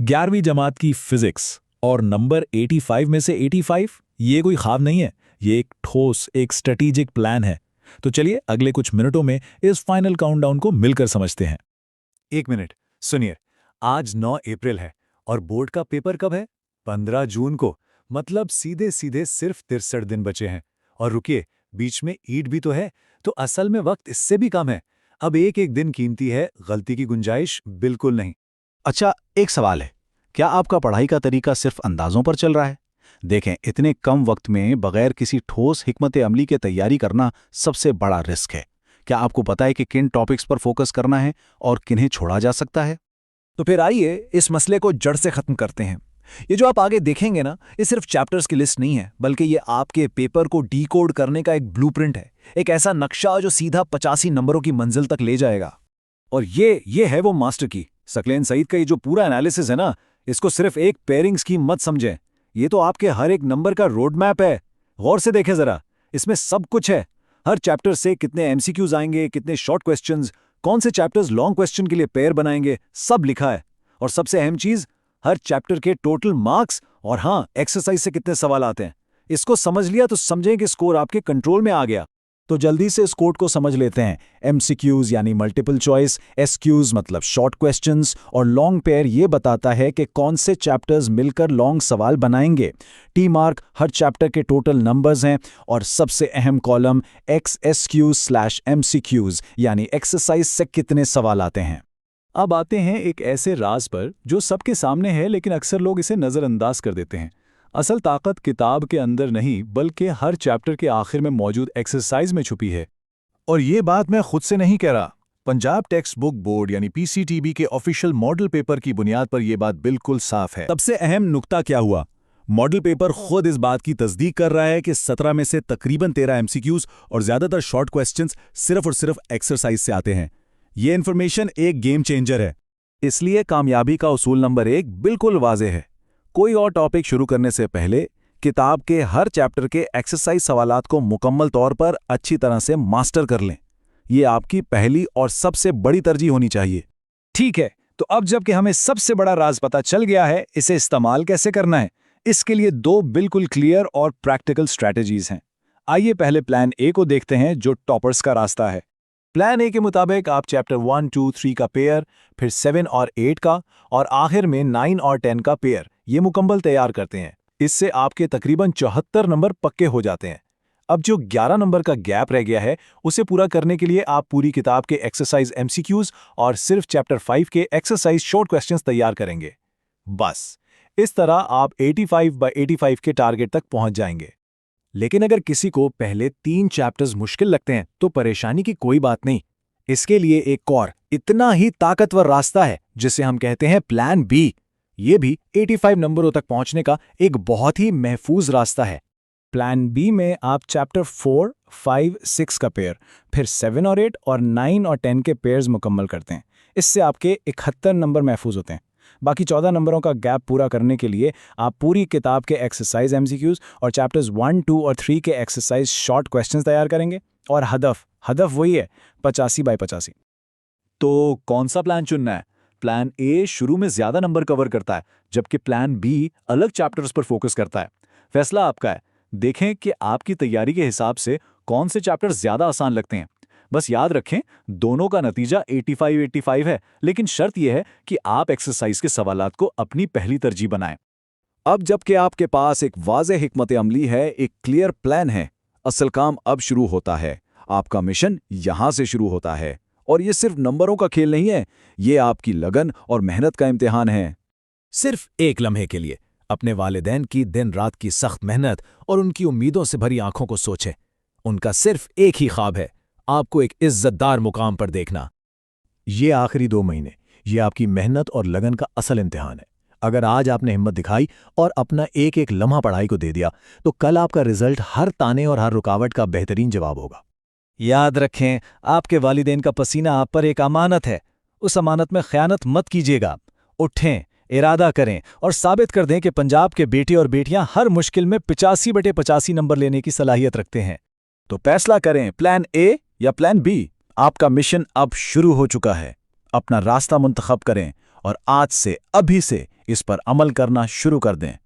11वीं जमात की फिजिक्स और नंबर 85 में से 85 ये कोई ख्वाब नहीं है, ये एक ठोस एक स्ट्रेटेजिक प्लान है। तो चलिए अगले कुछ मिनटों में इस फाइनल काउंटडाउन को मिलकर समझते हैं। एक मिनट सुनिए, आज 9 अप्रैल है और बोर्ड का पेपर कब है? 15 जून को। मतलब सीधे सीधे सिर्फ 63 दिन बचे हैं। और रुकिए, बीच में ईद भी तो है, तो असल में वक्त इससे भी कम है। अब एक एक दिन कीमती है, गलती की गुंजाइश बिल्कुल नहीं। अच्छा, एक सवाल है, क्या आपका पढ़ाई का तरीका सिर्फ अंदाजों पर चल रहा है? देखें, इतने कम वक्त में बगैर किसी ठोस हिकमत अमली के तैयारी करना सबसे बड़ा रिस्क है। क्या आपको पता है कि किन टॉपिक्स पर फोकस करना है और किन्हें छोड़ा जा सकता है? तो फिर आइए इस मसले को जड़ से खत्म करते हैं। ये जो आप आगे देखेंगे ना, ये सिर्फ चैप्टर्स की लिस्ट नहीं है, बल्कि ये आपके पेपर को डीकोड करने का एक ब्लूप्रिंट है, एक ऐसा नक्शा जो सीधा 85 नंबरों की मंजिल तक ले जाएगा। और ये है वो मास्टर की। सकलेन सईद का ये जो पूरा एनालिसिस है ना, इसको सिर्फ एक पेयरिंग स्कीम मत समझें। ये तो आपके हर एक नंबर का रोड मैप है। गौर से देखें जरा, इसमें सब कुछ है। हर चैप्टर से कितने एमसीक्यूज आएंगे, कितने शॉर्ट क्वेश्चंस, कौन से चैप्टर्स लॉन्ग क्वेश्चन के लिए पेयर बनाएंगे, सब लिखा है। और सबसे अहम चीज, हर चैप्टर के टोटल मार्क्स और हाँ, एक्सरसाइज से कितने सवाल आते हैं। इसको समझ लिया तो समझें कि स्कोर आपके कंट्रोल में आ गया। तो जल्दी से इस कोड को समझ लेते हैं। एमसीक्यूज यानी मल्टीपल चॉइस, एसक्यूज मतलब शॉर्ट क्वेश्चंस, और लॉन्ग पेयर ये बताता है कि कौन से चैप्टर्स मिलकर लॉन्ग सवाल बनाएंगे। टी मार्क हर चैप्टर के टोटल नंबर्स हैं, और सबसे अहम कॉलम XSQs/MCQs यानी एक्सरसाइज से कितने सवाल आते हैं। अब आते हैं एक ऐसे राज पर जो सबके सामने है, लेकिन अक्सर लोग इसे नज़रअंदाज कर देते हैं। असल ताकत किताब के अंदर नहीं, बल्कि हर चैप्टर के आखिर में मौजूद एक्सरसाइज में छुपी है। और ये बात मैं खुद से नहीं कह रहा। पंजाब टेक्स्ट बुक बोर्ड यानी PCTB के ऑफिशियल मॉडल पेपर की बुनियाद पर यह बात बिल्कुल साफ है। सबसे अहम नुक्ता क्या हुआ? मॉडल पेपर खुद इस बात की तस्दीक कर रहा है कि 17 में से तकरीबन 13 एमसीक्यूज और ज्यादातर शॉर्ट क्वेश्चंस सिर्फ और सिर्फ एक्सरसाइज से आते हैं। ये इन्फॉर्मेशन एक गेम चेंजर है। इसलिए कामयाबी का उसूल नंबर 1 बिल्कुल वाज़ेह है। कोई और टॉपिक शुरू करने से पहले किताब के हर चैप्टर के एक्सरसाइज सवालात को मुकम्मल तौर पर अच्छी तरह से मास्टर कर लें। ये आपकी पहली और सबसे बड़ी तरजीह होनी चाहिए। ठीक है, तो अब जबकि हमें सबसे बड़ा राज पता चल गया है, इसे इस्तेमाल कैसे करना है, इसके लिए 2 बिल्कुल क्लियर और प्रैक्टिकल स्ट्रैटेजीज हैं। आइए पहले प्लान ए को देखते हैं, जो टॉपर्स का रास्ता है। प्लान ए के मुताबिक आप चैप्टर 1, 2, 3 का पेयर, फिर 7 और 8 का, और आखिर में 9 और 10 का पेयर ये मुकम्मल तैयार करते हैं। इससे आपके तकरीबन 74 नंबर पक्के हो जाते हैं। अब जो 11 नंबर का गैप रह गया है, उसे पूरा करने के लिए आप पूरी किताब के एक्सरसाइज एमसीक्यूज और सिर्फ चैप्टर 5 के एक्सरसाइज शॉर्ट क्वेश्चंस तैयार करेंगे। बस इस तरह आप 85/85 के टारगेट तक पहुंच जाएंगे। लेकिन अगर किसी को पहले 3 चैप्टर्स मुश्किल लगते हैं, तो परेशानी की कोई बात नहीं। इसके लिए एक और इतना ही ताकतवर रास्ता है, जिसे हम कहते हैं प्लान बी। ये भी 85 नंबरों तक पहुंचने का एक बहुत ही महफूज रास्ता है। प्लान बी में आप चैप्टर 4, 5, 6 का पेयर, फिर 7 और 8 और 9 और 10 के पेयर्स मुकम्मल करते हैं। इससे आपके 71 नंबर महफूज होते हैं। बाकी 14 नंबरों का गैप पूरा करने के लिए आप पूरी किताब के एक्सरसाइज एमसीक्यूज और चैप्टर्स 1, 2 और 3 के एक्सरसाइज शॉर्ट क्वेश्चंस तैयार करेंगे। और हदफ वही है, 85/85। तो कौन सा प्लान चुनना है? प्लान ए शुरू में ज्यादा नंबर कवर करता है, जबकि प्लान बी अलग चैप्टर्स पर फोकस करता है। फैसला आपका है। देखें कि आपकी तैयारी के हिसाब से कौन से चैप्टर्स ज्यादा आसान लगते हैं। बस याद रखें, दोनों का नतीजा 85/85 है, लेकिन शर्त यह है कि आप एक्सरसाइज के सवालात को अपनी पहली तरजीह बनाएं। अब जबकि आपके पास एक वाज़ेह हिकमत अमली है, एक क्लियर प्लान है, असल काम अब शुरू होता है। आपका मिशन यहां से शुरू होता है। और ये सिर्फ नंबरों का खेल नहीं है, ये आपकी लगन और मेहनत का इम्तिहान है। सिर्फ एक लम्हे के लिए अपने वालिदैन की दिन रात की सख्त मेहनत और उनकी उम्मीदों से भरी आंखों को सोचें। उनका सिर्फ एक ही ख्वाब है, आपको एक इज्जतदार मुकाम पर देखना। ये आखिरी 2 महीने, ये आपकी मेहनत और लगन का असल इम्तिहान है। अगर आज आपने हिम्मत दिखाई और अपना एक एक लम्हा पढ़ाई को दे दिया, तो कल आपका रिजल्ट हर ताने और हर रुकावट का बेहतरीन जवाब होगा। याद रखें, आपके वालिदैन का पसीना आप पर एक अमानत है। उस अमानत में खयानत मत कीजिएगा। उठें, इरादा करें और साबित कर दें कि पंजाब के बेटे और बेटियां हर मुश्किल में 85/85 नंबर लेने की सलाहियत रखते हैं। तो फैसला करें, प्लान ए या प्लान बी। आपका मिशन अब शुरू हो चुका है। अपना रास्ता मुंतखब करें और आज से, अभी से इस पर अमल करना शुरू कर दें।